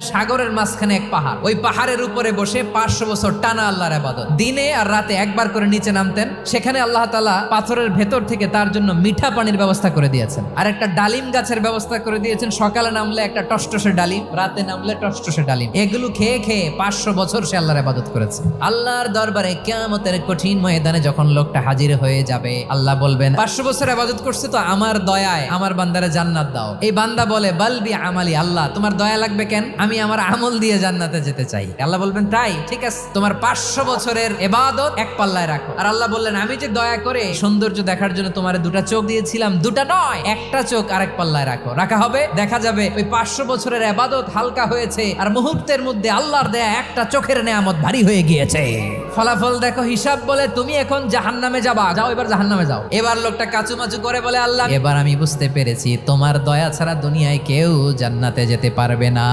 সাগরের মাঝখানে এক পাহাড়, ওই পাহাড়ের উপরে বসে 500 বছর টানা আল্লাহর ইবাদত। দিনে আর রাতে একবার করে নিচে নামতেন। সেখানে আল্লাহ তাআলা পাথরের ভেতর থেকে তার জন্য মিঠা পানির ব্যবস্থা করে দিয়েছেন, আর একটা ডালিম গাছের ব্যবস্থা করে দিয়েছেন। সকালে নামলে একটা টসটসে ডালিম, রাতে নামলে টসটসে ডালিম। এগুলো খেয়ে খেয়ে 500 বছর সে আল্লাহর ইবাদত করেছে। আল্লাহর দরবারে কিয়ামতের কঠিন ময়দানে যখন লোকটা হাজির হয়ে যাবে, আল্লাহ বলবেন 500 বছর ইবাদত করছে তো আমার দয়ায় আমার বান্দারে জান্নাত দাও। এই বান্দা বলে বালবি আমালি, আল্লাহ তোমার দয়া লাগবে কেন? আমি আমার আমল দিয়ে জান্নাতে যেতে চাই। আল্লাহ বলবেন তাই ঠিক আছে, তোমার 500 বছরের ইবাদত এক পাল্লায় রাখো। আর আল্লাহ বললেন আমি যে দয়া করে সৌন্দর্য দেখার জন্য তোমার দুটা চোখ দিয়েছিলাম, দুটা নয় একটা চোখ আরেক পাল্লায় রাখো। রাখা হবে, দেখা যাবে ওই 500 বছরের ইবাদত হালকা হয়েছে, আর মুহূর্তের মধ্যে আল্লাহর দেয়া একটা চোখের নেয়ামত ভারী হয়ে গিয়েছে। ফলাফল দেখো, হিসাব বলে তুমি এখন জাহান্নামে যাবা, যাও এবার জাহান্নামে যাও। এবার লোকটা কাচুমাচু করে বলে আল্লাহ এবার আমি বুঝতে পেরেছি তোমার দয়া ছাড়া দুনিয়ায় কেউ জান্নাতে যেতে পারবে না।